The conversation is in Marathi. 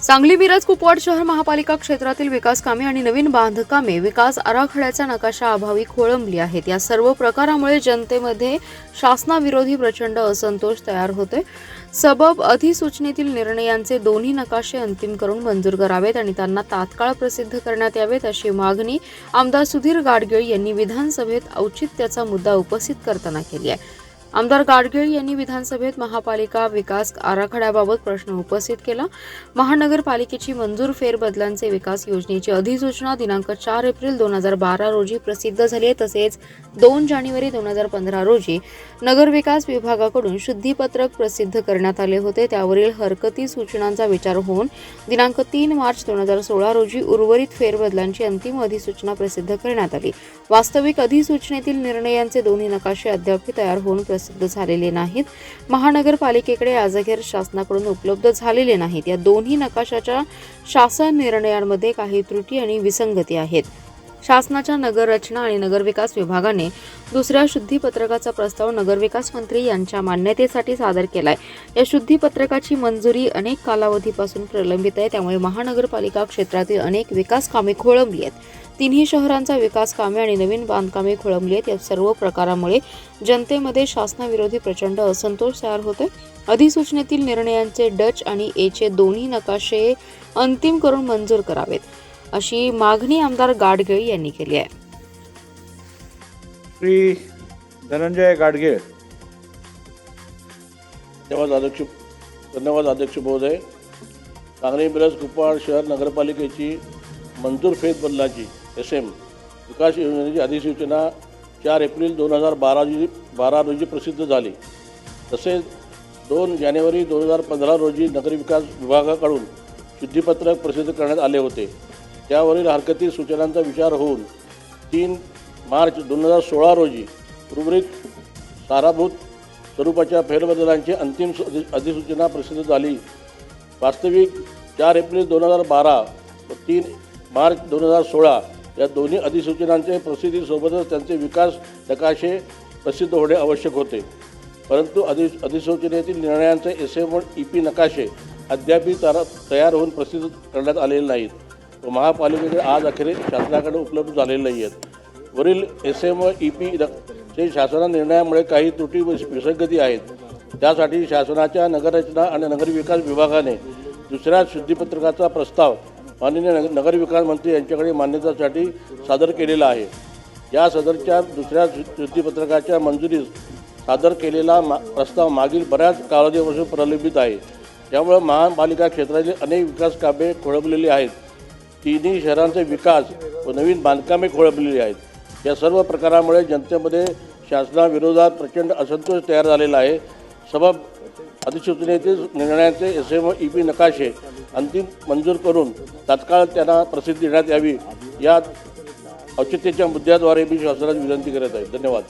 सांगली मिरज कुपवाड शहर महापालिका क्षेत्रातील विकास कामे आणि नवीन बांधकामे विकास आराखड्याचा नकाशा अभावी खोळंबली आहेत। या सर्व प्रकारामुळे जनतेमध्ये शासनाविरोधी प्रचंड असंतोष तयार होतोय। सबब अधिसूचनेतील निर्णयांचे दोन्ही नकाशे अंतिम करून मंजूर करावेत आणि त्यांना तात्काळ प्रसिद्ध करण्यात यावेत अशी मागणी आमदार सुधीर गाडगीळ यांनी विधानसभेत औचित्याचा मुद्दा उपस्थित करताना केली आहे। आमदार गाडगीळ यांनी विधानसभेत महापालिका विकास आराखड्याबाबत प्रश्न उपस्थित केला। महानगरपालिकेची मंजूर फेरबदलांचे विकास योजनेची अधिसूचना दिनांक 4 एप्रिल 2012 रोजी प्रसिद्ध झाली आहे। तसेच 2 जानेवारी 2015 रोजी नगरविकास विभागाकडून शुद्धीपत्रक प्रसिद्ध करण्यात आले होते। त्यावरील हरकती सूचनांचा विचार होऊन दिनांक 3 मार्च 2016 रोजी उर्वरित फेरबदलांची अंतिम अधिसूचना प्रसिद्ध करण्यात आली। वास्तविक अधिसूचनेतील निर्णयांचे दोन्ही नकाशे अद्याप तयार होऊन प्रसिद्ध झालेले नाहीत। महानगरपालिकेकडे आजअखेर शासनाकडून उपलब्ध झालेले नाहीत। या दोन्ही नकाशाच्या शासन निर्णयांमध्ये काही त्रुटी आणि विसंगती आहेत। शासनाच्या नगररचना आणि नगरविकास विभागाने दुसऱ्या शुद्धीपत्रकाचा प्रस्ताव नगरविकास मंत्री यांच्या मान्यतेसाठी सादर केलाय। या शुद्धीपत्रकाची मंजुरी अनेक कालावधीपासून प्रलंबित आहे। त्यामुळे महानगरपालिका क्षेत्रातील अनेक विकास कामे खोळंबली आहेत। तिन्ही शहरांचा विकास कामे आणि नवीन बांधकामे खोळंबली आहेत। या सर्व प्रकारामुळे जनतेमध्ये शासनाविरोधी प्रचंड असंतोष तयार होतोय। अधिसूचनेतील निर्णयांचे डच आणि एचे दोन्ही नकाशे अंतिम करून मंजूर करावेत अशी मागणी आमदार गाडगीळ यांनी केली आहे। श्री धनंजय गाडगीळ। धन्यवाद अध्यक्ष महोदय। सांगली मिरज कुपवाड शहर नगरपालिकेची मंजूर फेरबदलाची SM विकास योजनेची अधिसूचना 4 एप्रिल 2012 रोजी प्रसिद्ध झाली। तसेच 2 जानेवारी 2015 रोजी नगरविकास विभागाकडून शुद्धीपत्रक प्रसिद्ध करण्यात आले होते। त्यावरील हरकती सूचनांचा विचार होऊन 3 मार्च 2016 रोजी उर्वरित साराभूत स्वरूपाच्या फेरबदलांची अंतिम अधिसूचना प्रसिद्ध झाली। वास्तविक 4 एप्रिल 2012 व 3 मार्च 2016 या दोन्ही अधिसूचनांचे प्रसिद्धीसोबतच त्यांचे विकास नकाशे प्रसिद्ध होणे आवश्यक होते। परंतु अधिसूचनेतील निर्णयांचे SM व EP नकाशे अद्याप तयार होऊन प्रसिद्ध करण्यात आलेले नाहीत व महापालिकेकडे आज अखेर शासनाकडे उपलब्ध झालेले नाही आहेत। वरील SM व EP चे शासन निर्णयामुळे काही त्रुटी विसंगती आहेत। त्यासाठी शासनाच्या नगररचना आणि नगरविकास विभागाने दुसऱ्या शुद्धीपत्रकाचा प्रस्ताव माननीय नगरविकास मंत्री यांच्याकडे मान्यतेसाठी सादर केलेला आहे। या सदरच्या दुसऱ्या शुद्धीपत्रकाच्या मंजुरीस सादर केलेला प्रस्ताव मागील बऱ्याच कालावधीपासून प्रलंबित आहे। त्यामुळे महापालिका क्षेत्रातील अनेक विकास कामे खोळंबलेली आहेत। तिन्ही शहरांचे विकास व नवीन बांधकामे खोळंबलेली आहेत। या सर्व प्रकारामुळे जनतेमध्ये शासनाविरोधात प्रचंड असंतोष तयार झालेला आहे। सबब अधिसूचनेतील निर्णयांचे SM व EP नकाशे अंतिम मंजूर करून तात्काळ त्यांना प्रसिद्धी देण्यात यावी या औचित्याच्या मुद्द्याद्वारे मी शासनाला विनंती करत आहे। धन्यवाद।